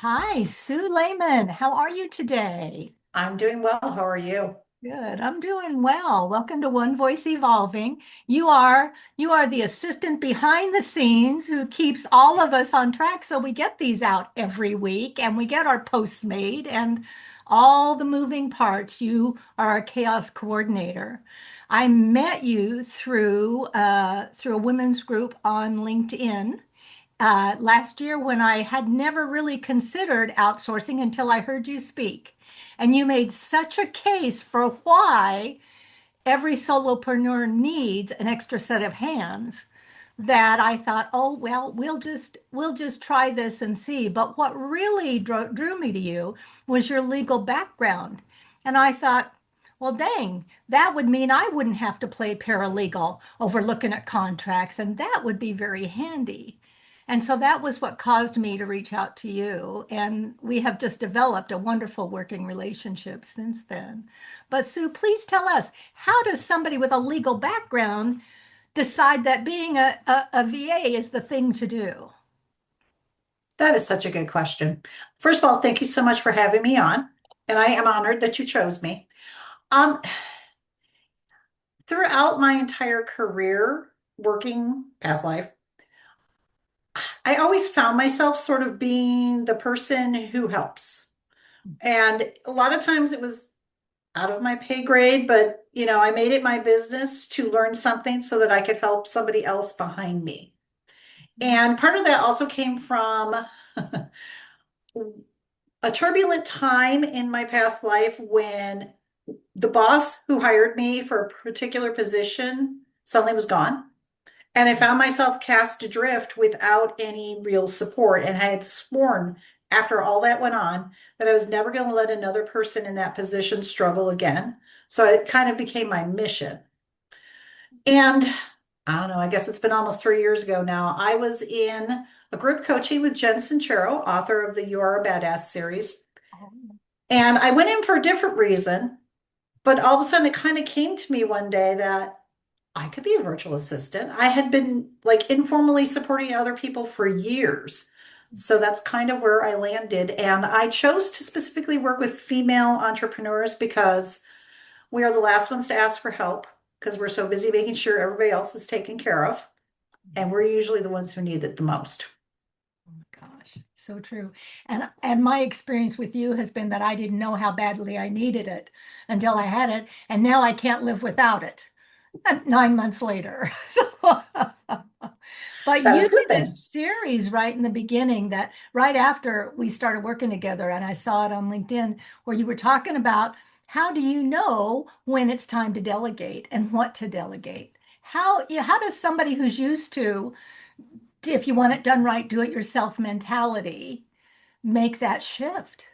Hi, Sue Lehman. How are you today? I'm doing well. How are you? Good. I'm doing well. Welcome to One Voice Evolving. You are the assistant behind the scenes who keeps all of us on track so we get these out every week and we get our posts made and all the moving parts. You are our chaos coordinator. I met you through a women's group on LinkedIn last year when I had never really considered outsourcing until I heard you speak. And you made such a case for why every solopreneur needs an extra set of hands that I thought, oh, well, we'll just try this and see. But what really drew me to you was your legal background. And I thought, well, dang, that would mean I wouldn't have to play paralegal over looking at contracts, and that would be very handy. And so that was what caused me to reach out to you. And we have just developed a wonderful working relationship since then. But Sue, please tell us, how does somebody with a legal background decide that being a VA is the thing to do? That is such a good question. First of all, thank you so much for having me on, and I am honored that you chose me. Um, Throughout my entire career working past life, I always found myself sort of being the person who helps. And a lot of times it was out of my pay grade, but I made it my business to learn something so that I could help somebody else behind me. And part of that also came from a turbulent time in my past life when the boss who hired me for a particular position suddenly was gone. And I found myself cast adrift without any real support. And I had sworn after all that went on that I was never going to let another person in that position struggle again. So it kind of became my mission. And I don't know, I guess it's been almost 3 years ago now. I was in a group coaching with Jen Sincero, author of the You Are a Badass series. And I went in for a different reason, but all of a sudden it kind of came to me one day that I could be a virtual assistant. I had been like informally supporting other people for years. So that's kind of where I landed. And I chose to specifically work with female entrepreneurs because we are the last ones to ask for help because we're so busy making sure everybody else is taken care of. And we're usually the ones who need it the most. Oh my gosh, so true. And my experience with you has been that I didn't know how badly I needed it until I had it, and now I can't live without it. 9 months later. So, but That is you a good did a thing. series right in the beginning that right after we started working together, and I saw it on LinkedIn where you were talking about how do you know when it's time to delegate and what to delegate? How does somebody who's used to, if you want it done right, do it yourself mentality make that shift?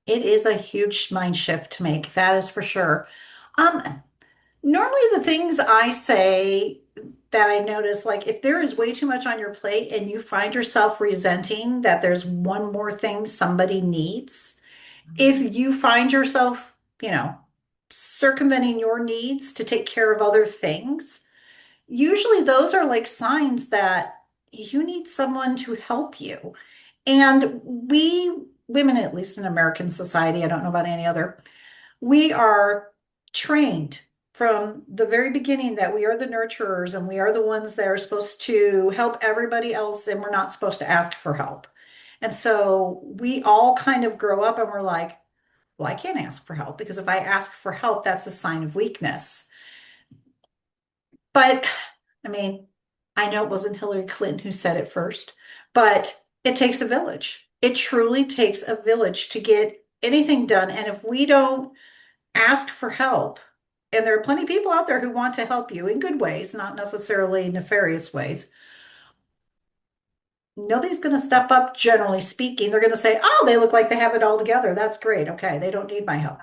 It is a huge mind shift to make, that is for sure. Um, Normally the things I say that I notice, like if there is way too much on your plate and you find yourself resenting that there's one more thing somebody needs, if you find yourself, circumventing your needs to take care of other things, usually those are like signs that you need someone to help you. And we women, at least in American society, I don't know about any other, we are trained from the very beginning that we are the nurturers and we are the ones that are supposed to help everybody else and we're not supposed to ask for help. And so we all kind of grow up and we're like, well, I can't ask for help because if I ask for help, that's a sign of weakness. But I mean, I know it wasn't Hillary Clinton who said it first, but it takes a village. It truly takes a village to get anything done. And if we don't ask for help, and there are plenty of people out there who want to help you in good ways, not necessarily nefarious ways, nobody's going to step up, generally speaking. They're going to say, oh, they look like they have it all together. That's great. Okay, they don't need my help.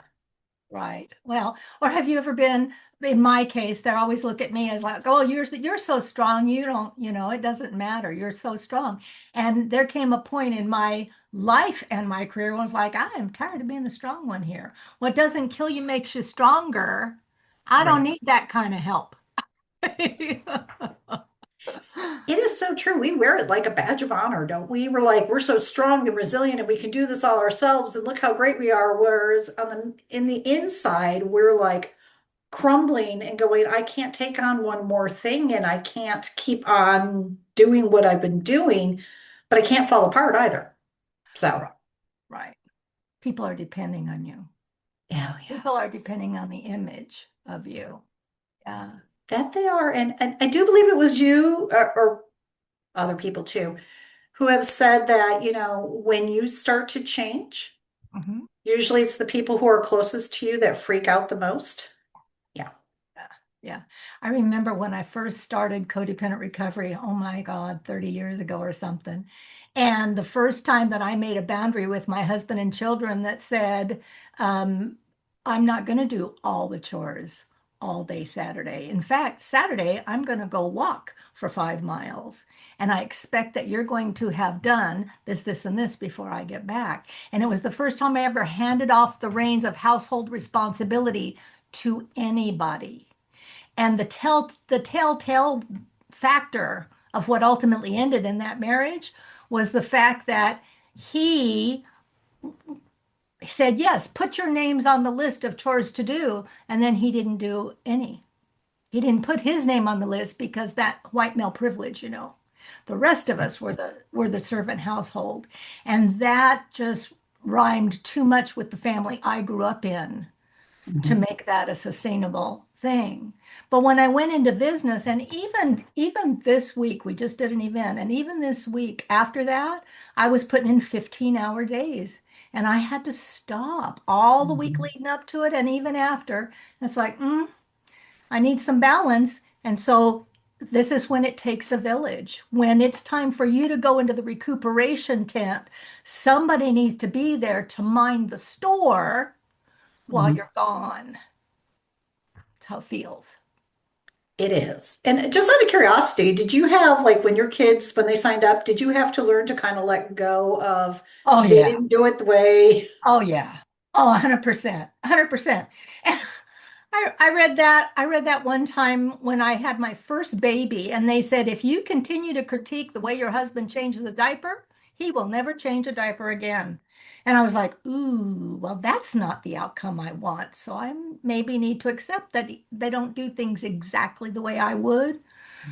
Right. Well, or have you ever been, in my case, they always look at me as like, oh, you're so strong. You don't, it doesn't matter. You're so strong. And there came a point in my life and my career when I was like, I am tired of being the strong one here. What doesn't kill you makes you stronger. I don't Right. need that kind of help. It is so true. We wear it like a badge of honor, don't we? We're like, we're so strong and resilient and we can do this all ourselves and look how great we are. Whereas in the inside, we're like crumbling and going, I can't take on one more thing and I can't keep on doing what I've been doing, but I can't fall apart either. So, Right, right. People are depending on you. oh People are yes, depending on the image of you. Yeah. that they are. And I do believe it was you or other people too, who have said that, when you start to change, Mhm. usually it's the people who are closest to you that freak out the most. Yeah. Yeah. Yeah. I remember when I first started codependent recovery, oh my God, 30 years ago or something. And the first time that I made a boundary with my husband and children that said, I'm not going to do all the chores all day Saturday. In fact, Saturday, I'm going to go walk for 5 miles. And I expect that you're going to have done this, this, and this before I get back. And it was the first time I ever handed off the reins of household responsibility to anybody. And the telltale factor of what ultimately ended in that marriage was the fact that he said, yes, put your names on the list of chores to do. And then he didn't do any. He didn't put his name on the list because that white male privilege, you know. The rest of us were the servant household. And that just rhymed too much with the family I grew up in to Mhm. make that a sustainable thing. But when I went into business, and even this week, we just did an event, and even this week after that, I was putting in 15-hour days. And I had to stop all the week Mhm. leading up to it and even after. It's like, I need some balance. And so this is when it takes a village. When it's time for you to go into the recuperation tent, somebody needs to be there to mind the store while Mhm. you're gone. That's how it feels. It is. And just out of curiosity, did you have, like, when your kids, when they signed up, did you have to learn to kind of let go of Oh they yeah. didn't do it the way? Oh yeah. Oh, 100%. 100%. And I read that one time when I had my first baby, and they said if you continue to critique the way your husband changes a diaper, he will never change a diaper again. And I was like, ooh, well, that's not the outcome I want. So I maybe need to accept that they don't do things exactly the way I would.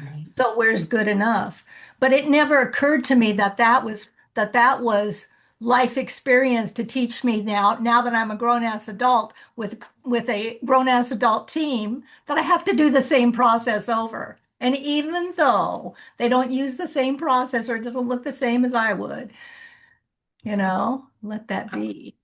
Right. So where's good enough? But it never occurred to me that was life experience to teach me now that I'm a grown-ass adult with a grown-ass adult team that I have to do the same process over. And even though they don't use the same process or it doesn't look the same as I would, let that be.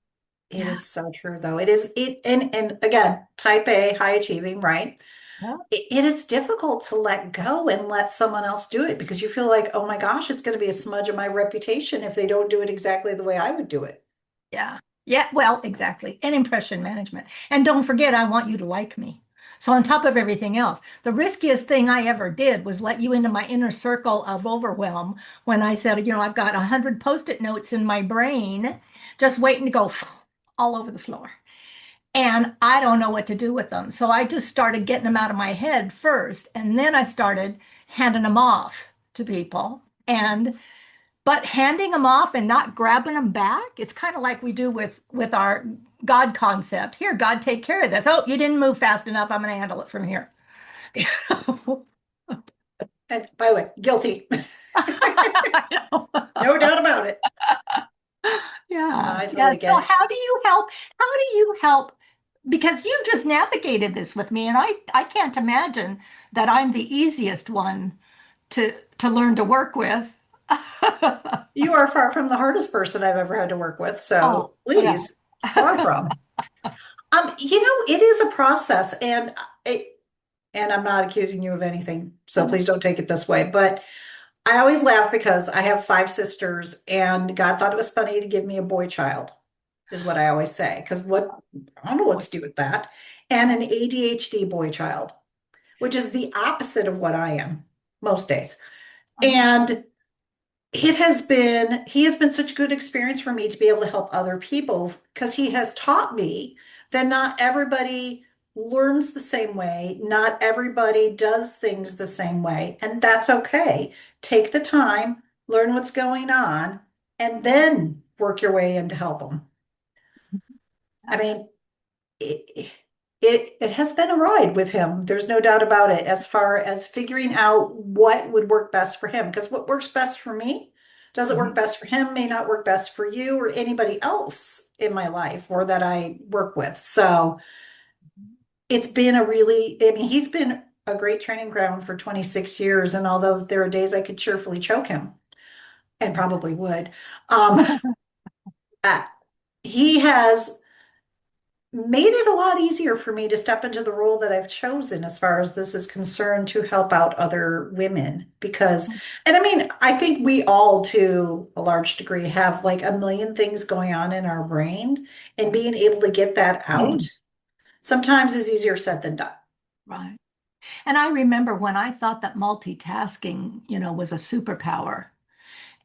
It Yeah. is so true though. It is and again, type A, high achieving, right? Yeah. It is difficult to let go and let someone else do it because you feel like, oh my gosh, it's going to be a smudge of my reputation if they don't do it exactly the way I would do it. Yeah. Yeah. Well, exactly. And impression management. And don't forget, I want you to like me. So, on top of everything else, the riskiest thing I ever did was let you into my inner circle of overwhelm when I said, I've got 100 post-it notes in my brain just waiting to go all over the floor. And I don't know what to do with them. So, I just started getting them out of my head first. And then I started handing them off to people. And but handing them off and not grabbing them back, it's kind of like we do with our God concept. Here, God, take care of this. Oh, you didn't move fast enough. I'm going to handle it from here. And by the way, guilty. I know. No doubt about it. No, Yeah, I yeah. totally So get it. how do you help? How do you help? Because you just navigated this with me, and I can't imagine that I'm the easiest one to learn to work with. You are far from the hardest person I've ever had to work with, Oh, so yeah. please, far from. It is a process, and I'm not accusing you of anything, so please don't take it this way. But I always laugh because I have five sisters, and God thought it was funny to give me a boy child, is what I always say. Because I don't know what to do with that. And an ADHD boy child, which is the opposite of what I am most days. And he has been such a good experience for me to be able to help other people because he has taught me that not everybody learns the same way. Not everybody does things the same way, and that's okay. Take the time, learn what's going on, and then work your way in to help them. I mean, it, it has been a ride with him. There's no doubt about it, as far as figuring out what would work best for him. Because what works best for me doesn't work Mhm. best for him, may not work best for you or anybody else in my life or that I work with. So it's been a really, I mean, he's been a great training ground for 26 years. And although there are days I could cheerfully choke him and probably would, um, uh, he has made it a lot easier for me to step into the role that I've chosen as far as this is concerned to help out other women. Because, and I mean, I think we all, to a large degree, have like a million things going on in our brain, and being able to get that out sometimes is easier said than done. Right. And I remember when I thought that multitasking, was a superpower.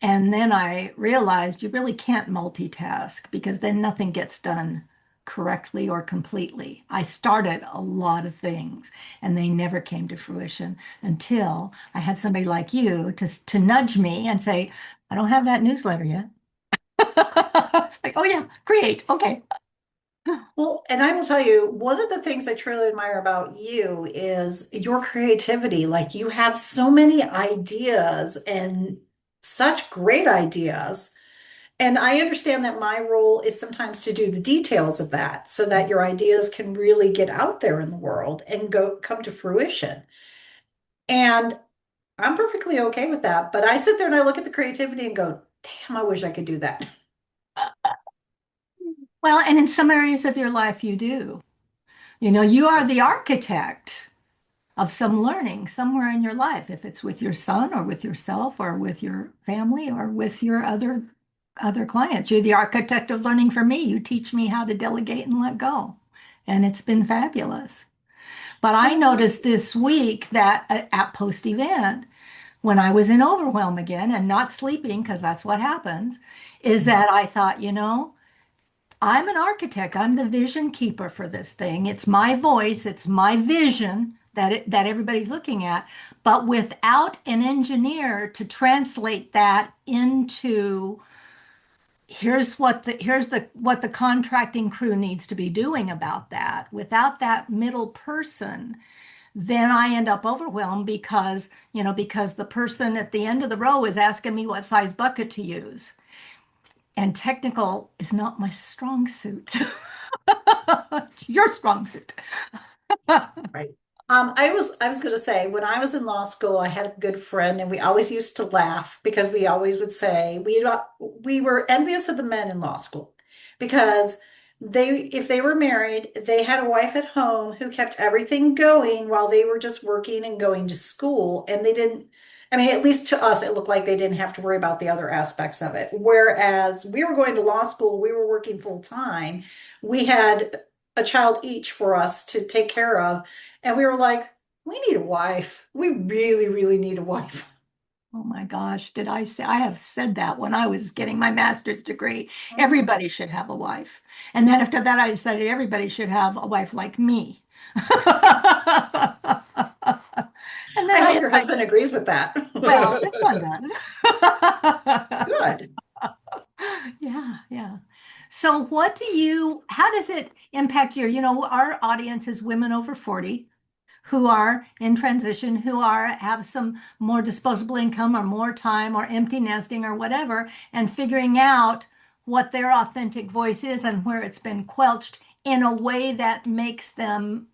And then I realized you really can't multitask because then nothing gets done correctly or completely. I started a lot of things and they never came to fruition until I had somebody like you to nudge me and say, I don't have that newsletter yet. It's like, oh yeah, create. Okay. Well, and I will tell you, one of the things I truly admire about you is your creativity. Like you have so many ideas and such great ideas. And I understand that my role is sometimes to do the details of that so that your ideas can really get out there in the world and go come to fruition. And I'm perfectly okay with that. But I sit there and I look at the creativity and go, damn, I wish I could do that. Well, and in some areas of your life, you do. You are the architect of some learning somewhere in your life, if it's with your son or with yourself or with your family or with your other clients. You're the architect of learning for me. You teach me how to delegate and let go. And it's been fabulous. But I Well, noticed this week that at post event, when I was in overwhelm again and not sleeping, because that's what happens, is that I thought, I'm an architect. I'm the vision keeper for this thing. It's my voice, it's my vision that everybody's looking at, but without an engineer to translate that into here's the what the contracting crew needs to be doing about that. Without that middle person, then I end up overwhelmed because the person at the end of the row is asking me what size bucket to use. And technical is not my strong suit. Your strong suit. right. I was going to say when I was in law school, I had a good friend, and we always used to laugh because we always would say we were envious of the men in law school because if they were married, they had a wife at home who kept everything going while they were just working and going to school, and they didn't. I mean, at least to us, it looked like they didn't have to worry about the other aspects of it. Whereas we were going to law school, we were working full time. We had a child each for us to take care of. And we were like, we need a wife. We really, really need a wife. Oh my gosh, did I say I have said that when I was getting my master's degree? Everybody should have a wife. And then after that, I decided everybody should have a wife like me. And I then hope I your like, husband agrees with that. well, this one does. Good. Yeah, yeah. So how does it impact our audience is women over 40 who are in transition, who have some more disposable income or more time or empty nesting or whatever, and figuring out what their authentic voice is and where it's been quelched in a way that makes them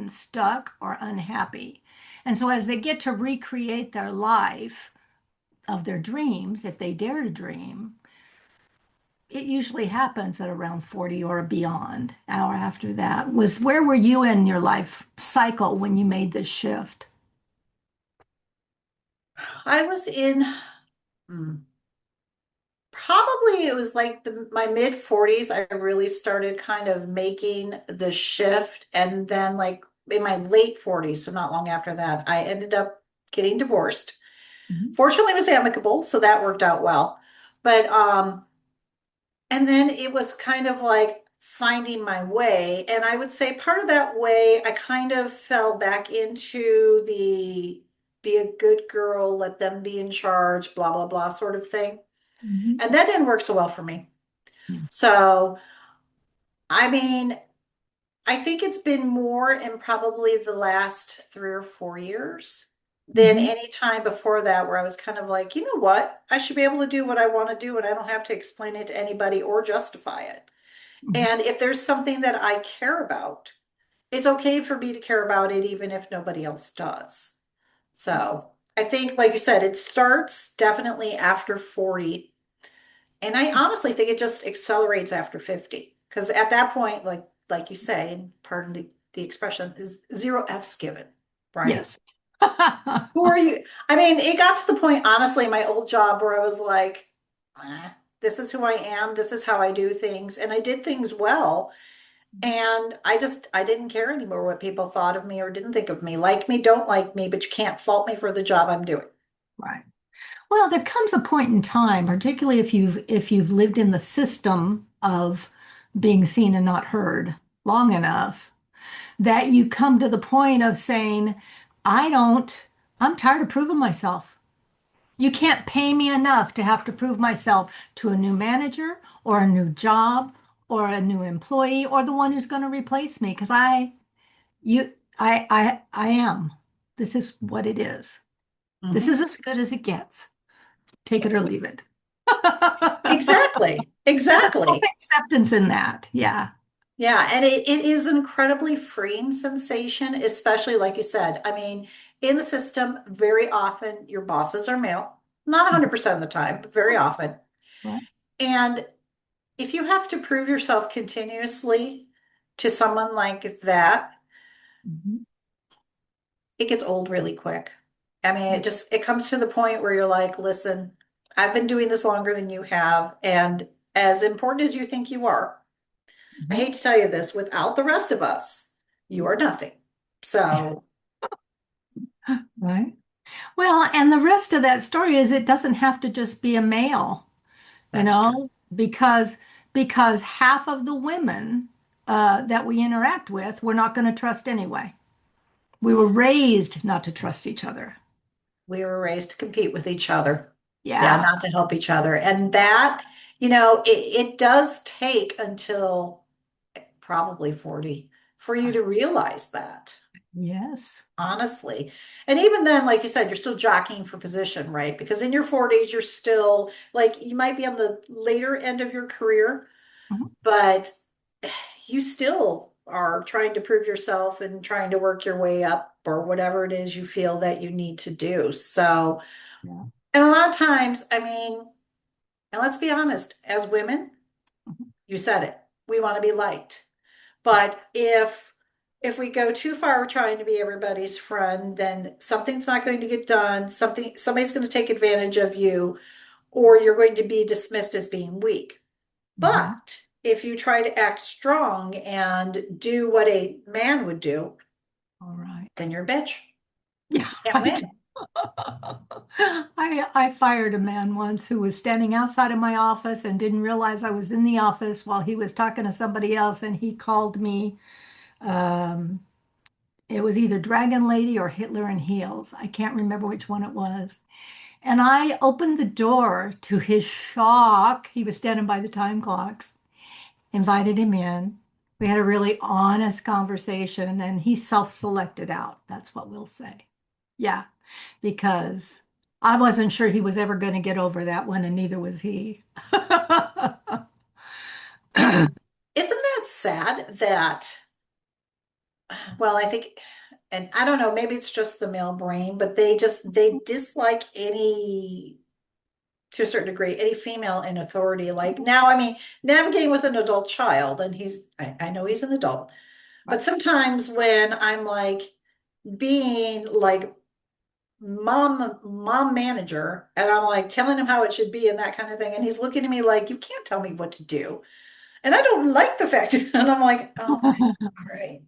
stuck or unhappy. And so as they get to recreate their life of their dreams, if they dare to dream, it usually happens at around 40 or beyond, or after that. Where were you in your life cycle when you made this shift? I was in hmm, probably it was like my mid 40s. I really started kind of making the shift. And then, like in my late 40s, so not long after that, I ended up getting divorced. Mhm. Fortunately, it was amicable, so that worked out well. But and then it was kind of like finding my way. And I would say part of that way, I kind of fell back into the be a good girl, let them be in charge, blah, blah, blah sort of thing. Mhm. And that didn't work so well for me. Yeah. So, I mean, I think it's been more in probably the last 3 or 4 years than Mhm. any time before that, where I was kind of like, you know what? I should be able to do what I want to do, and I don't have to explain it to anybody or justify it. Mhm. And if there's something that I care about, it's okay for me to care about it, even if nobody else does. So I think, like you said, it starts definitely after 40. And I honestly think it just accelerates after 50. Because at that point, like you say, and pardon the expression, is zero F's given, right? Yes. Who are you? I mean, it got to the point, honestly, in my old job where I was like, this is who I am, this is how I do things. And I did things well. And I didn't care anymore what people thought of me or didn't think of me. Like me, don't like me, but you can't fault me for the job I'm doing. Right. Well, there comes a point in time, particularly if you've lived in the system of being seen and not heard long enough, that you come to the point of saying, I don't, I'm tired of proving myself. You can't pay me enough to have to prove myself to a new manager or a new job or a new employee or the one who's going to replace me because you, I am. This is what it is. This Mhm. is as good as it gets. Take it or leave it. Exactly. Exactly. Self-acceptance in that. Yeah. Yeah, and it is an incredibly freeing sensation, especially like you said. I mean, in the system, very often your bosses are male, not 100% of the time, but very often. Right. And if you have to prove yourself continuously to someone like that, Mhm. it gets old really quick. I mean, it comes to the point where you're like, listen, I've been doing this longer than you have, and as important as you think you are, I Mhm. hate to tell you this, without the rest of us, you are nothing. So Right. Well, and the rest of that story is it doesn't have to just be a male, you that's true. know, because half of the women that we interact with, we're not going to trust anyway. We were raised not to trust each other. We were raised to compete with each other. Yeah, Yeah. not to help each other. And that, it does take until probably 40 for you to realize that. Yes. Honestly. And even then, like you said, you're still jockeying for position, right? Because in your 40s, you're still like you might be on the later end of your career, Mhm. but you still are trying to prove yourself and trying to work your way up or whatever it is you feel that you need to do. So, Yeah. and a lot of times, I mean, and let's be honest, as women, Mhm. you said it, we want to be liked. Yeah. But if we go too far trying to be everybody's friend, then something's not going to get done. Somebody's going to take advantage of you, or you're going to be dismissed as being weak. Mhm. But if you try to act strong and do what a man would do, All right. then you're a bitch. Yeah, Can't right. win. I fired a man once who was standing outside of my office and didn't realize I was in the office while he was talking to somebody else, and he called me. Um, it was either Dragon Lady or Hitler in heels. I can't remember which one it was. And I opened the door to his shock. He was standing by the time clocks, invited him in. We had a really honest conversation, and he self-selected out. That's what we'll say. Yeah, because I wasn't sure he was ever going to get over that one, and neither was he. And isn't that sad that, well, I think, and I don't know, maybe it's just the male brain, but they dislike any to a certain degree, any female in authority. Like now, I mean, navigating with an adult child, and I know he's an adult, but Right. sometimes when I'm like being like mom manager, and I'm like telling him how it should be and that kind of thing, and he's looking at me like, you can't tell me what to do. And I don't like the fact, and I'm like, oh, all right.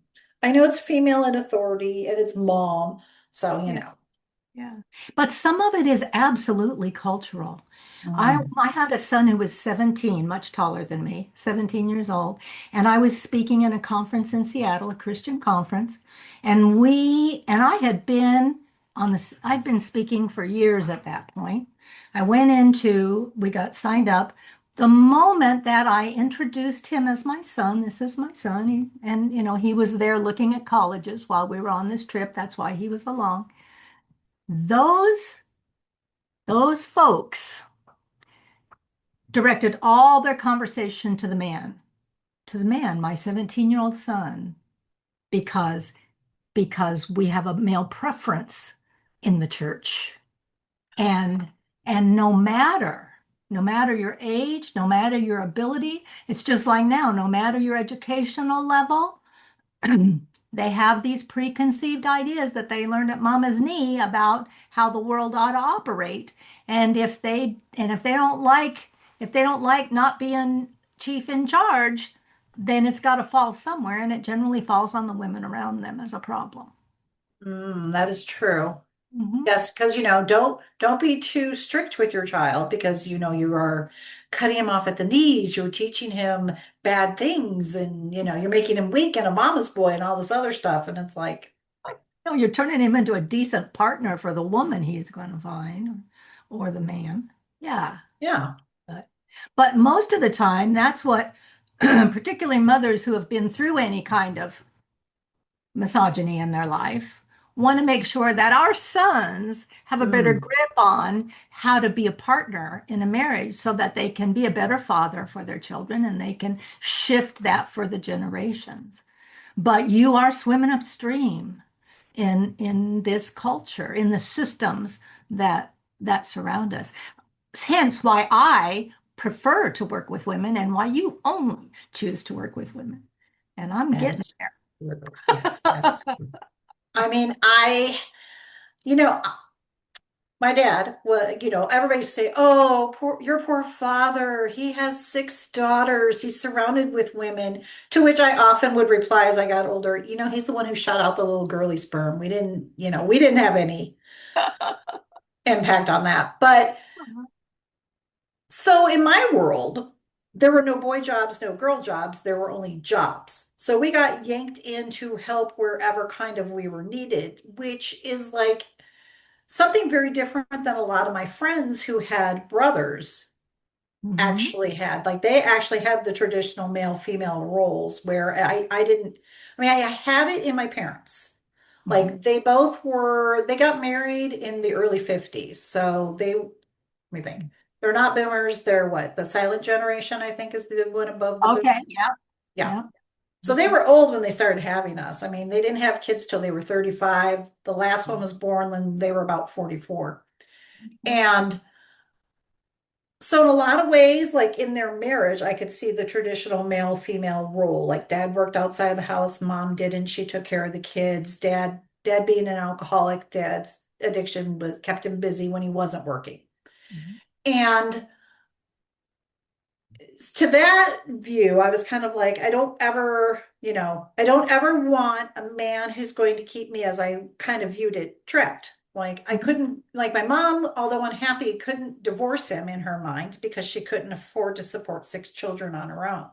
I know it's female in authority and it's mom, so Yeah. Yeah. But some of it is absolutely cultural. Mm. I had a son who was 17, much taller than me, 17 years old, and I was speaking in a conference in Seattle, a Christian conference, and I had been I'd been speaking for years at that point. We got signed up. The moment that I introduced him as my son, this is my son, and he was there looking at colleges while we were on this trip. That's why he was along. Those those folks directed all their conversation to the man, my 17-year-old son, because we have a male preference in the church. And no matter your age, no matter your ability, it's just like now, no matter your educational level, they have these preconceived ideas that they learned at mama's knee about how the world ought to operate. And if they don't like not being chief in charge, then it's got to fall somewhere, and it generally falls on the women around them as a problem. That is true. Mhm. Yes, because don't be too strict with your child because you are cutting him off at the knees. You're teaching him bad things, and you're making him weak and a mama's boy and all this other stuff. And it's like, No, you're turning him into a decent partner for the woman he's going to find, or the man. Yeah. yeah, But, but most of the time, that's what, particularly mothers who have been through any kind of misogyny in their life, want to make sure that our sons have a better mm, grip on how to be a partner in a marriage so that they can be a better father for their children and they can shift that for the generations. But you are swimming upstream in this culture, in the systems that surround us. Hence why I prefer to work with women and why you only choose to work with women. And I'm that getting is true. Yes, that is true. I mean, you know, my dad was, everybody say, "Oh, your poor father. He has six daughters. He's surrounded with women." To which I often would reply as I got older, he's the one who shot out the little girly sperm. We didn't have any impact on that. But so in my world, there were no boy jobs, no girl jobs. There were only jobs. So we got yanked in to help wherever kind of we were needed, which is like something very different than a lot of my friends who had brothers Mhm. actually had. Like they actually had the traditional male female roles where I didn't. I mean, I had it in my parents. Mhm. Like they got married in the early 50s. So let me think. They're not boomers. They're what? The silent generation, I think, is the one above the boom. Okay, yeah, Yeah. yeah. So they were old when they started having us. I mean, they didn't have kids till they were 35. The last one was born when they were about 44. And so in a lot of ways, like in their marriage, I could see the traditional male female role. Like dad worked outside the house, mom didn't. She took care of the kids. Dad being an alcoholic, dad's addiction was kept him busy when he wasn't working. Mhm. And to that view, I was kind of like, I don't ever want a man who's going to keep me, as I kind of viewed it, trapped. Like I Mhm. couldn't, like my mom, although unhappy, couldn't divorce him in her mind because she couldn't afford to support six children on her own.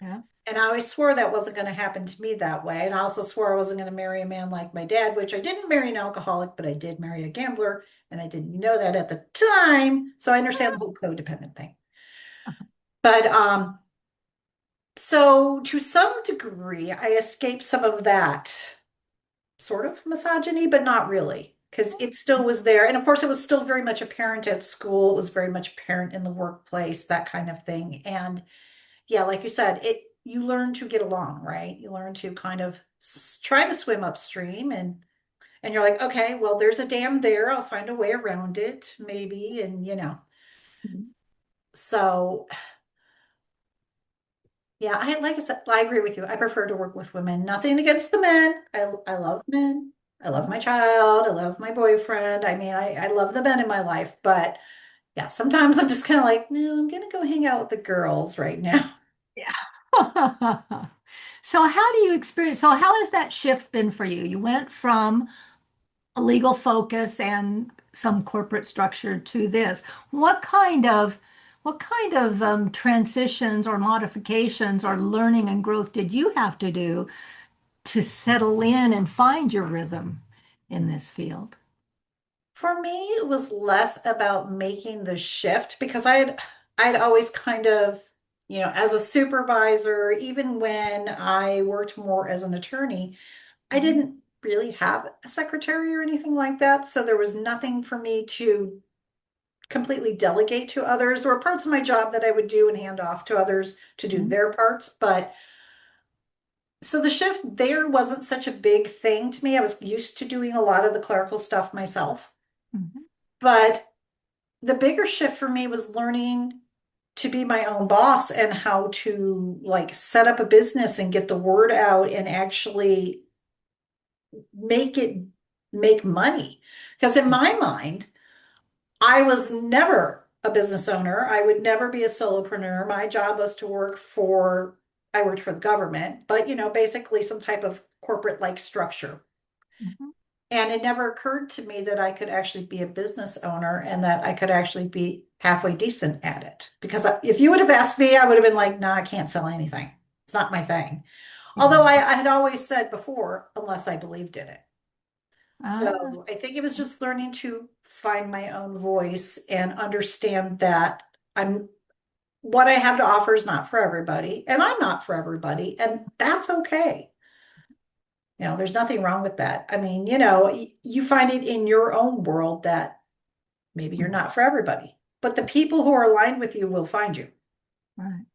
Yeah. And I always swore that wasn't going to happen to me that way. And I also swore I wasn't going to marry a man like my dad, which I didn't marry an alcoholic, but I did marry a gambler. And I didn't know that at the time. So I understand the whole codependent thing. But so to some degree, I escaped some of that sort of misogyny, but not really, because it still was there. And of course, it was still very much apparent at school. It was very much apparent in the workplace, that kind of thing. And yeah, like you said, you learn to get along, right? You learn to kind of try to swim upstream and you're like, okay, well, there's a dam there. I'll find a way around it, maybe. And Mhm. so yeah, like I said, I agree with you. I prefer to work with women. Nothing against the men. I love men. I love my child. I love my boyfriend. I mean, I love the men in my life, but yeah, sometimes I'm just kind of like, no, I'm gonna go hang out with the girls right now. Yeah. So how has that shift been for you? You went from a legal focus and some corporate structure to this. What kind of transitions or modifications or learning and growth did you have to do to settle in and find your rhythm in this field? For me, it was less about making the shift because I'd always kind of, as a supervisor, even when I worked more as an attorney, I Mhm. didn't really have a secretary or anything like that. So there was nothing for me to completely delegate to others. There were parts of my job that I would do and hand off to others to do Mhm. their parts. But so the shift there wasn't such a big thing to me. I was used to doing a lot of the clerical stuff myself. Mhm. But the bigger shift for me was learning to be my own boss and how to like set up a business and get the word out and actually make it make money. Because in my mind, I was never a business owner. I would never be a solopreneur. My job was to I worked for the government, but basically some type of corporate like structure. Mhm. And it never occurred to me that I could actually be a business owner and that I could actually be halfway decent at it. Because if you would have asked me, I would have been like, nah, I can't sell anything. It's not my thing. Although Yeah. I had always said before, unless I believed in it. Ah, So I think it was just learning to find my own voice and understand that what I have to offer is not for everybody, and I'm not for everybody, and that's okay. There's nothing wrong with that. I mean, you find it in your own world that maybe you're not for everybody, but the people who are aligned with you will find you. right.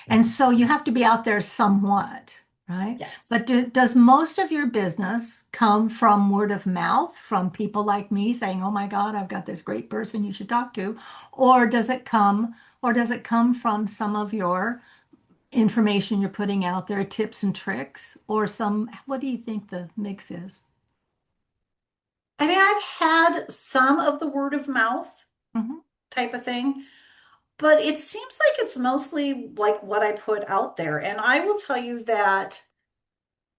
And so you have to be out there somewhat, right? Yes. But does most of your business come from word of mouth, from people like me saying, "Oh my God, I've got this great person you should talk to," or does it come from some of your information you're putting out there, tips and tricks, or what do you think the mix is? I mean, I've had some of the word of mouth Mhm. type of thing, but it seems like it's mostly like what I put out there. And I will tell you that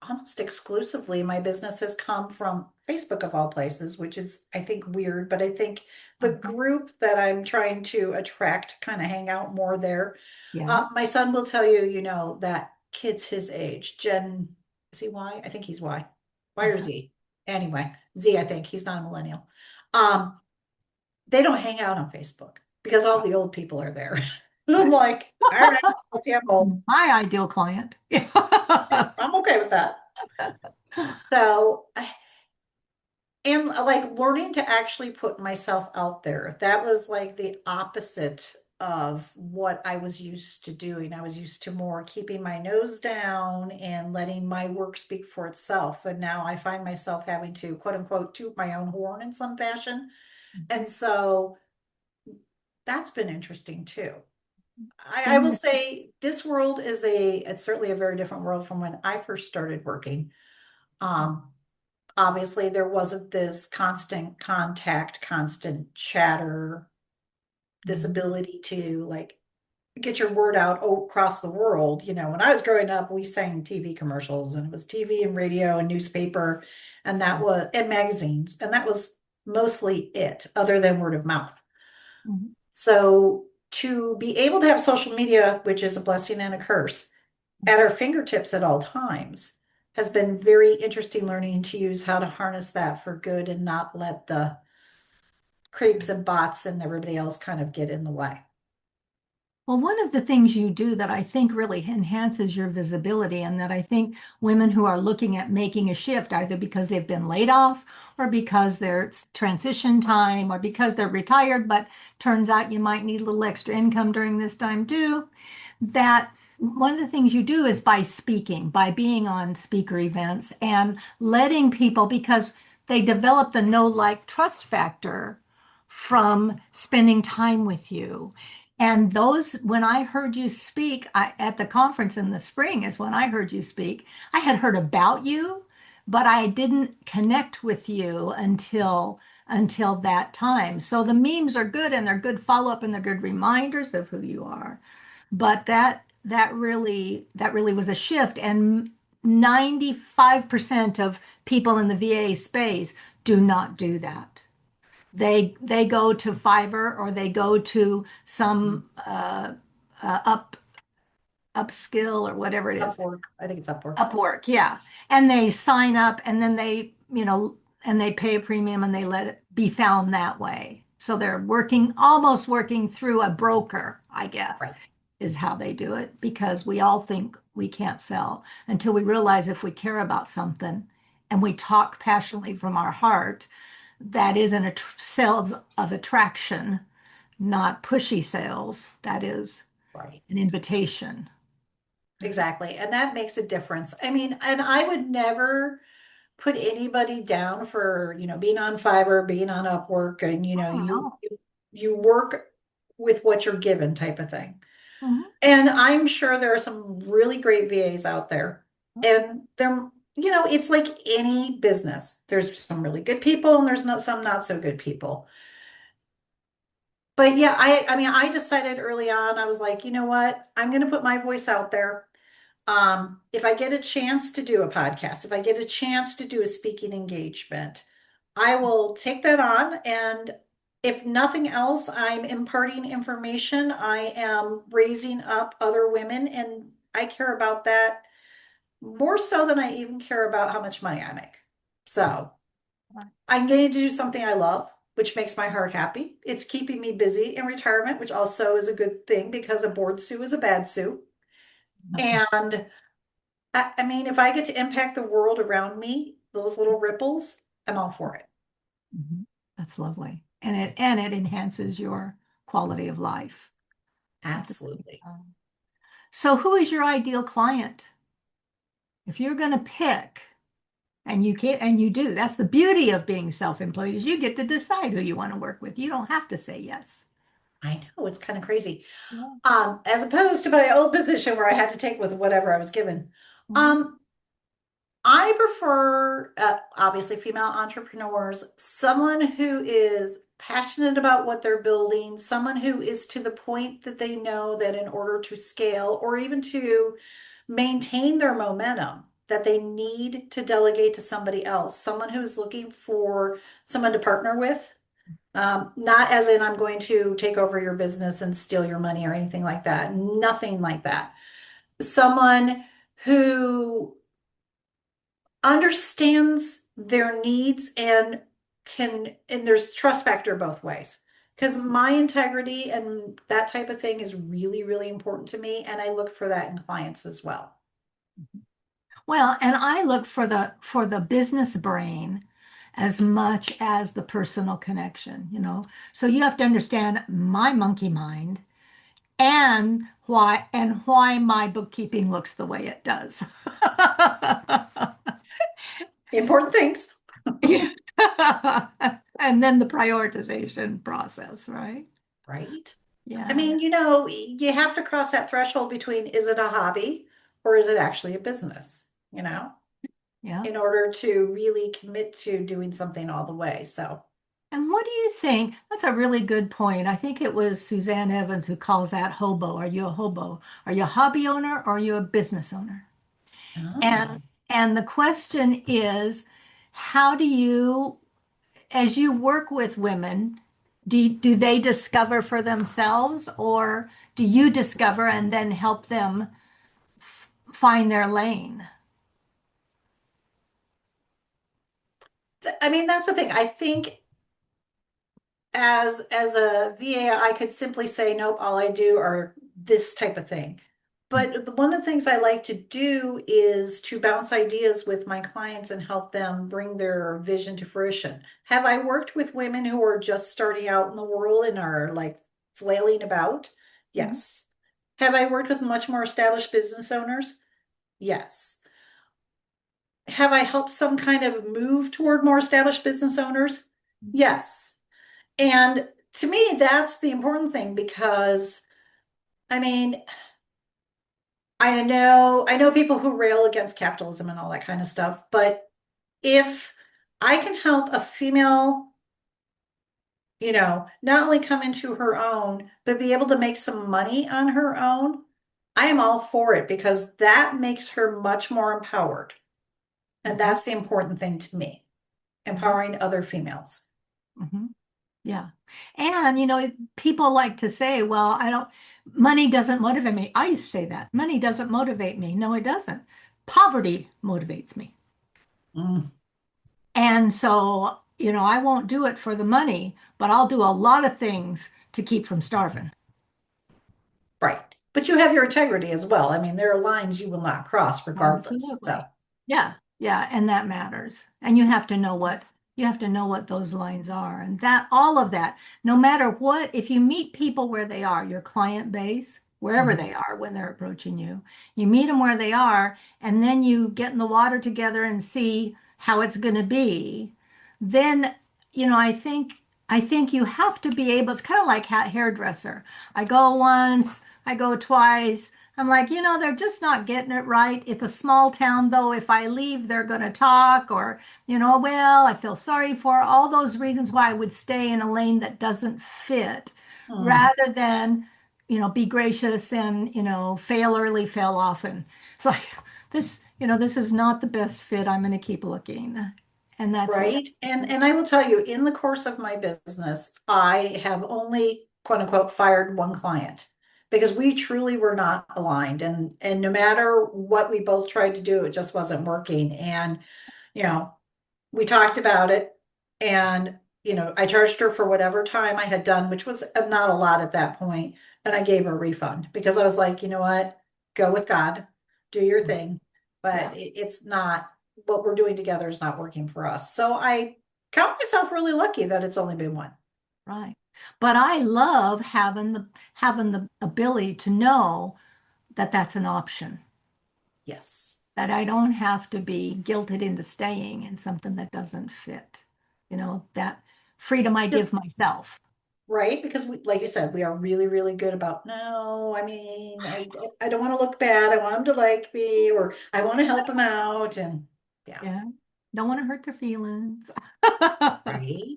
almost exclusively my business has come from Facebook of all places, which is, I think, weird, but I think the Uh-huh. group that I'm trying to attract kind of hang out more there. Yeah. My son will tell you, that kids his age, is he Y? I think he's Y. Y or Uh-huh. Z. Anyway, Z, I think he's not a millennial. Um, they don't hang out on Facebook because all the old people are there. And I'm like, all right, I'll see, I'm old. My ideal client. I'm okay with that. So and like learning to actually put myself out there. That was like the opposite of what I was used to doing. I was used to more keeping my nose down and letting my work speak for itself. And now I find myself having to quote unquote toot my own horn in some fashion. And so that's been interesting too. I will Being say this world it's certainly a very different world from when I first started working. Um, Obviously there wasn't this constant contact, constant chatter, this ability to like get your word out across the world. When I was growing up, we sang TV commercials and it was TV and radio and newspaper and magazines, and that was mostly it, other than word of mouth. Mhm. So to be able to have social media, which is a blessing and a curse, at our fingertips at all times has been very interesting learning to use how to harness that for good and not let the creeps and bots and everybody else kind of get in the way. Well, one of the things you do that I think really enhances your visibility, and that I think women who are looking at making a shift, either because they've been laid off or because it's transition time or because they're retired, but turns out you might need a little extra income during this time too, that one of the things you do is by speaking, by being on speaker events and letting people, because they develop the know, like, trust factor from spending time with you. And when I heard you speak at the conference in the spring, is when I heard you speak. I had heard about you, but I didn't connect with you until that time. So the memes are good and they're good follow-up and they're good reminders of who you are. But that really was a shift. And 95% of people in the VA space do not do that. They go to Fiverr or they go to some up upskill or whatever it is. Upwork. I think it's Upwork. Upwork, yeah. And they sign up and then and they pay a premium and they let it be found that way. So they're working, almost working through a broker, I guess, Right. is how they do it because we all think we can't sell until we realize if we care about something and we talk passionately from our heart, that is an sales of attraction, not pushy sales. That is Right. an invitation. Exactly. And that makes a difference. I mean, and I would never put anybody down for, being on Fiverr, being on Upwork, and Oh, no. you work with what you're given type of thing. Mhm. And I'm sure there are some really great VAs out there. And it's like any business. There's some really good people and there's not some not so good people. But yeah, I mean, I decided early on, I was like, you know what? I'm going to put my voice out there. If I get a chance to do a podcast, if I get a chance to do a speaking engagement, I will take that on. And if nothing else, I'm imparting information. I am raising up other women, and I care about that more so than I even care about how much money I make. So I'm getting to do something I love, which makes my heart happy. It's keeping me busy in retirement, which also is a good thing because a board Sue is a bad Sue. And I mean, if I get to impact the world around me, those little ripples, I'm all for it. Mhm. That's lovely. And it enhances your quality of life at the same Absolutely. time. So who is your ideal client? If you're going to pick, and you can and you do, that's the beauty of being self-employed is you get to decide who you want to work with. You don't have to say yes. I know it's kind of crazy. Yeah. As opposed to my old position where I had to take with whatever I was given. Mhm. Um, I prefer, obviously, female entrepreneurs, someone who is passionate about what they're building, someone who is to the point that they know that in order to scale or even to maintain their momentum, that they need to delegate to somebody else, someone who's looking for someone to partner with. Not as in I'm going to take over your business and steal your money or anything like that. Nothing like that. Someone who understands their needs and there's trust factor both ways. Because my integrity and that type of thing is really, really important to me. And I look for that in clients as well. Well, and I look for the business brain as much as the personal connection, you know. So you have to understand my monkey mind and why my bookkeeping looks the way it does. Important things, Yeah. And then the prioritization process, right? right? I Yeah. mean, you have to cross that threshold between is it a hobby or is it actually a business, Yeah. in order to really commit to doing something all the way. So, And what do you think? That's a really good point. I think it was Suzanne Evans who calls that hobo. Are you a hobo? Are you a hobby owner or are you a business owner? oh. And and the question is, how do you, as you work with women, do they discover for themselves or do you discover and then help them find their lane? I mean, that's the thing. I think as a VA, I could simply say, nope, all I do are this type of thing. But one of the things I like to do is to bounce ideas with my clients and help them bring their vision to fruition. Have I worked with women who are just starting out in the world and are like flailing about? Mhm. Yes. Have I worked with much more established business owners? Yes. Have I helped some kind of move toward more established business owners? Yes. And to me, that's the important thing because I mean, I know people who rail against capitalism and all that kind of stuff, but if I can help a female, not only come into her own, but be able to make some money on her own, I am all for it because that makes her much more empowered. And Mhm. that's the important thing to me. Mhm. empowering other females. Mhm. Yeah. And, people like to say, well, money doesn't motivate me. I used to say that. Money doesn't motivate me. No, it doesn't. Poverty motivates me. Mm, And so, I won't do it for the money, but I'll do a lot of things to keep from starving. right. But you have your integrity as well. I mean, there are lines you will not cross regardless. So, Absolutely. Yeah, yeah, and that matters. And you have to know what those lines are. And that all of that, no matter what, if you meet people where they are, your client base, wherever mhm. they are when they're approaching you, you meet them where they are, and then you get in the water together and see how it's going to be. Then, I think you have to be able, it's kind of like hairdresser. I go once, I go twice. I'm like, they're just not getting it right. It's a small town, though. If I leave, they're going to talk, or, well, I feel sorry for all those reasons why I would stay in a lane that doesn't fit Mm, rather than, be gracious and, fail early, fail often. It's like, this is not the best fit. I'm going to keep looking. And that's what, right. And I will tell you, in the course of my business, I have only quote unquote fired one client because we truly were not aligned. And no matter what we both tried to do, it just wasn't working. And, you know, we talked about it and, I charged her for whatever time I had done, which was not a lot at that point, and I gave her a refund because I was like, you know what? Go with God, do your thing, but yeah, it's not what we're doing together is not working for us. So I count myself really lucky that it's only been one. right. But I love having the ability to know that that's an option, Yes. that I don't have to be guilted into staying in something that doesn't fit. That freedom I give Because myself. right, because we, like you said, we are really, really good about no, I mean, I don't want to look bad. I want them to like me, or I want to help them out, and yeah, Yeah. Don't want to hurt their feelings. right.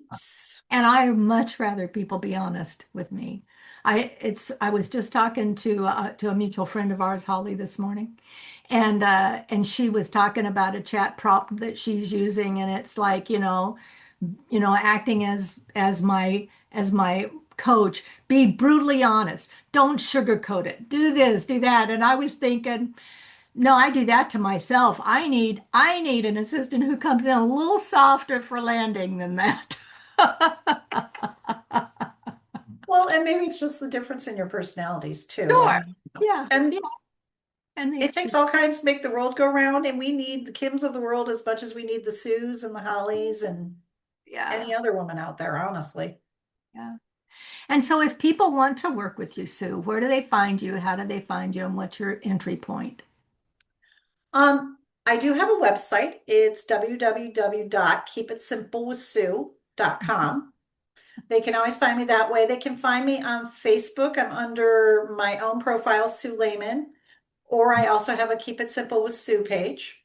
And I much rather people be honest with me. I was just talking to a mutual friend of ours, Holly, this morning, and she was talking about a chat prompt that she's using, and it's like, acting as my coach, be brutally honest. Don't sugarcoat it. Do this, do that. And I was thinking, no, I do that to myself. I need an assistant who comes in a little softer for landing than that. Well, and maybe it's just the difference in your personalities too. Sure. Yeah. And Yeah. And the it takes experience. all kinds to make the world go round, and we need the Kims of the world as much as we need the Sues and the Hollies and Yeah. any other woman out there, honestly. Yeah. And so if people want to work with you, Sue, where do they find you? How do they find you? And what's your entry point? I do have a website. It's www.keepitsimplewithsue.com. They can always find me that way. They can find me on Facebook. I'm under my own profile, Sue Lehman, or I also have a Keep It Simple with Sue page.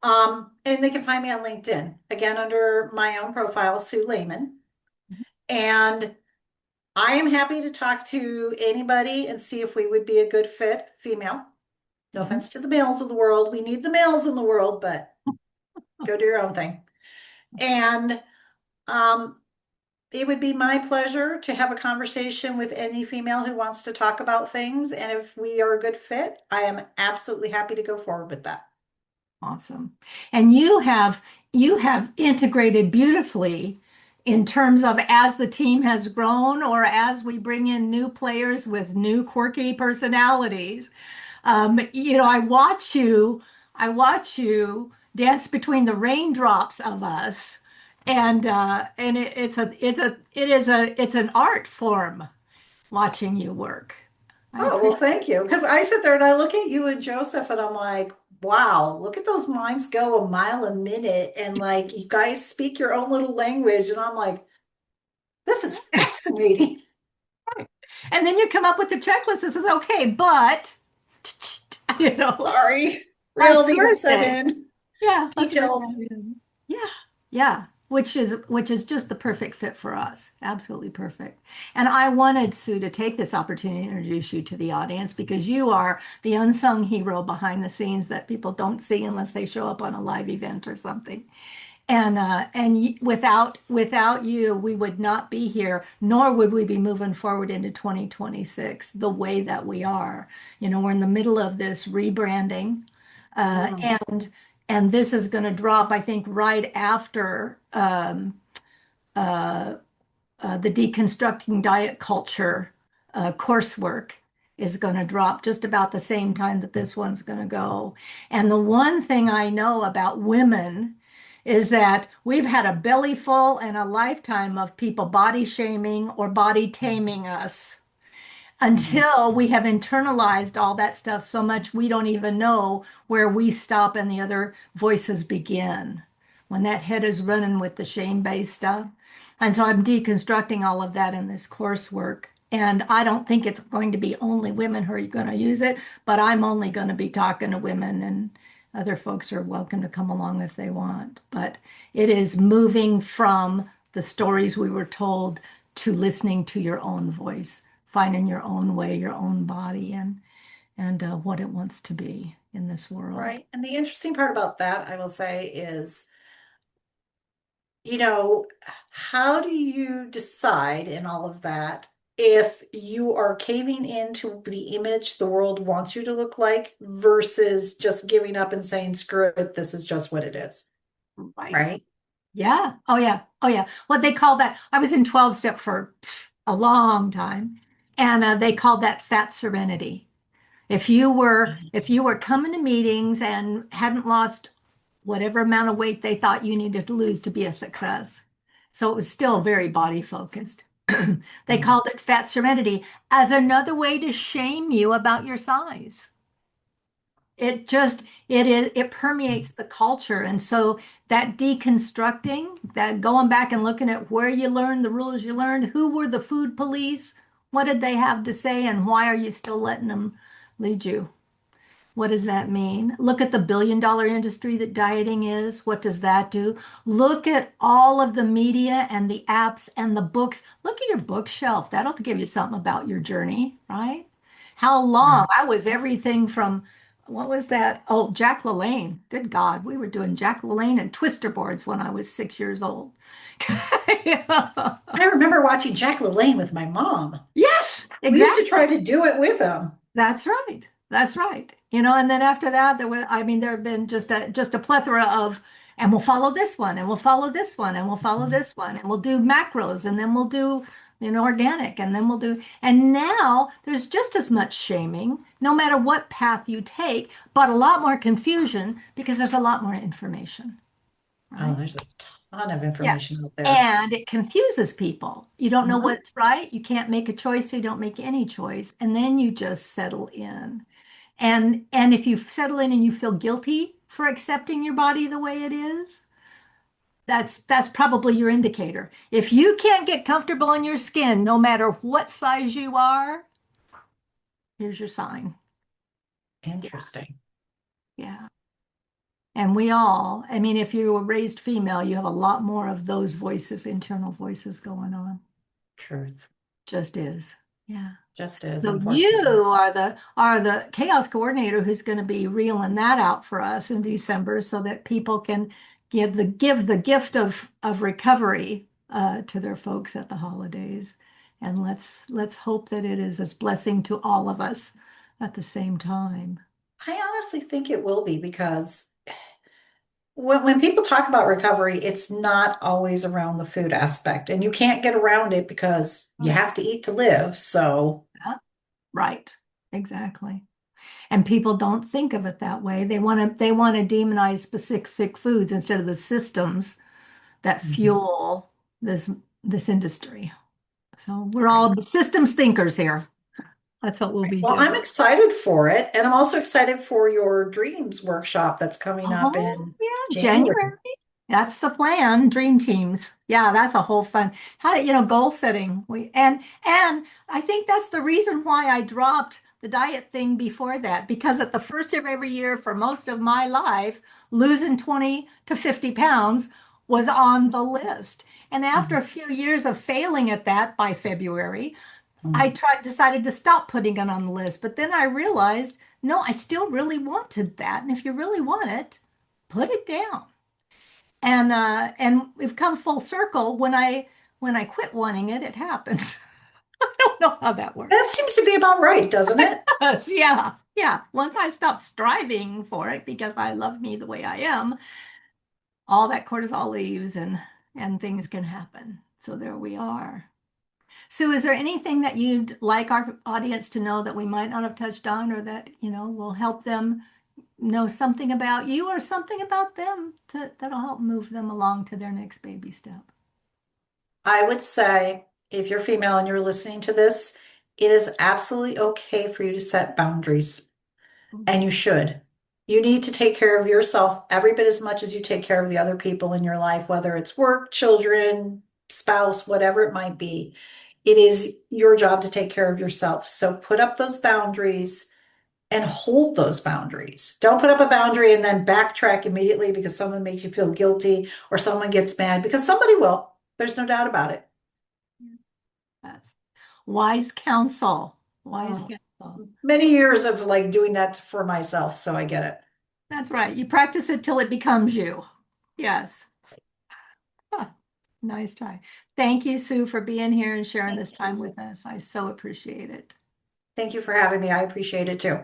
And they can find me on LinkedIn, again, under my own profile, Sue Lehman. And I am happy to talk to anybody and see if we would be a good fit, female. No Mhm. offense to the males of the world. We need the males in the world, but go do your own thing. And um, it would be my pleasure to have a conversation with any female who wants to talk about things. And if we are a good fit, I am absolutely happy to go forward with that. Awesome. And you have integrated beautifully in terms of as the team has grown or as we bring in new players with new quirky personalities. I watch you dance between the raindrops of us. And it's an art form watching you work. I Oh, well, appreciate thank you. Because I sit there and I look at you and Joseph and I'm like, wow, look at those minds go a mile a minute. And like, you guys speak your own little language. And I'm like, this is fascinating. And then you come up with the checklist that says, okay, but you know, Sorry. on Reality has set Thursday. in. Yeah, let's bring Details. that in. Yeah, yeah, which is just the perfect fit for us. Absolutely perfect. And I wanted Sue to take this opportunity to introduce you to the audience because you are the unsung hero behind the scenes that people don't see unless they show up on a live event or something. Without you, we would not be here, nor would we be moving forward into 2026 the way that we are. We're in the middle of this rebranding, uh, Mm. and and this is going to drop, I think, right after uh, the deconstructing diet culture coursework is going to drop just about the same time that this one's going to go. And the one thing I know about women is that we've had a belly full and a lifetime of people body shaming or body taming us Mhm. until we have internalized all that stuff so much we don't even know where we stop and the other voices begin. When that head is running with the shame-based stuff. And so I'm deconstructing all of that in this coursework. And I don't think it's going to be only women who are going to use it, but I'm only going to be talking to women, and other folks are welcome to come along if they want. But it is moving from the stories we were told to listening to your own voice, finding your own way, your own body, and what it wants to be in this world. Right. And the interesting part about that, I will say, is, how do you decide in all of that if you are caving into the image the world wants you to look like versus just giving up and saying, screw it, this is just what it is, Right. right? Yeah. Oh, yeah. Oh, yeah. What they call that, I was in 12 step for a long time, and they called that fat serenity. If you were coming to meetings and hadn't lost whatever amount of weight they thought you needed to lose to be a success. So it was still very body focused. They Mhm. called it fat serenity as another way to shame you about your size. It permeates the culture. And so that deconstructing, that going back and looking at where you learned the rules you learned, who were the food police, what did they have to say, and why are you still letting them lead you? What does that mean? Look at the billion-dollar industry that dieting is. What does that do? Look at all of the media and the apps and the books. Look at your bookshelf. That'll give you something about your journey, right? How long? Right. I was everything from, what was that? Oh, Jack LaLanne. Good God, we were doing Jack LaLanne and twister boards when I was 6 years old. I remember watching Jack LaLanne with my mom. Yes, We used to exactly. try to do it with him. That's right. That's right. And then after that, I mean, there have been just a plethora of, and we'll follow this one, and we'll follow this one, and we'll follow Mhm. this one, and we'll do macros, and then we'll do, organic, and then we'll do, and now there's just as much shaming, no matter what path you take, but a lot more confusion because there's a lot more information, Oh, right? there's a ton of Yeah. information out there. And it confuses people. You don't know Mhm. what's right. You can't make a choice, so you don't make any choice. And then you just settle in. And if you settle in and you feel guilty for accepting your body the way it is, that's probably your indicator. If you can't get comfortable in your skin, no matter what size you are, here's your sign. Yeah, Interesting. yeah. And we all, I mean, if you were raised female, you have a lot more of those voices, internal voices going on. Truth. Just is. Yeah. Just is, So you unfortunately. are the chaos coordinator who's going to be reeling that out for us in December so that people can give the gift of recovery to their folks at the holidays. And let's hope that it is as blessing to all of us at the same time. I honestly think it will be because when people talk about recovery, it's not always around the food aspect, and you can't get around it because you Oh, have to eat to live. So, yeah. Right. Exactly. And people don't think of it that way. They want to demonize specific foods instead of the systems that mhm. fuel this this industry. So we're Right. all systems thinkers here. That's what we'll Right. be Well, I'm doing. excited for it, and I'm also excited for your dreams workshop that's coming up Oh, in yeah, January. January. That's the plan. Dream teams. Yeah, that's a whole fun. Goal setting. And I think that's the reason why I dropped the diet thing before that, because at the first of every year for most of my life, losing 20 to 50 pounds was on the list. And after Mhm. a few years of failing at that by February, I Mhm. decided to stop putting it on the list. But then I realized, no, I still really wanted that. And if you really want it, put it down. And we've come full circle. When I quit wanting it, it happened. I don't know how that That works. seems to be about right, doesn't it? Yes, yeah, yeah. Once I stopped striving for it because I love me the way I am, all that cortisol leaves and things can happen. So there we are. Sue, is there anything that you'd like our audience to know that we might not have touched on or that, will help them know something about you or something about them that'll help move them along to their next baby step? I would say if you're female and you're listening to this, it is absolutely okay for you to set boundaries, and you should. You need to take care of yourself every bit as much as you take care of the other people in your life, whether it's work, children, spouse, whatever it might be. It is your job to take care of yourself. So put up those boundaries and hold those boundaries. Don't put up a boundary and then backtrack immediately because someone makes you feel guilty or someone gets mad, because somebody will. There's no doubt about it. That's wise counsel. Wise Oh, counsel. many years of like doing that for myself, so I get it. That's right. You practice it till it becomes you. Yes. Huh. Nice try. Thank you, Sue, for being here and sharing Thank this time you. with us. I so appreciate it. Thank you for having me. I appreciate it too.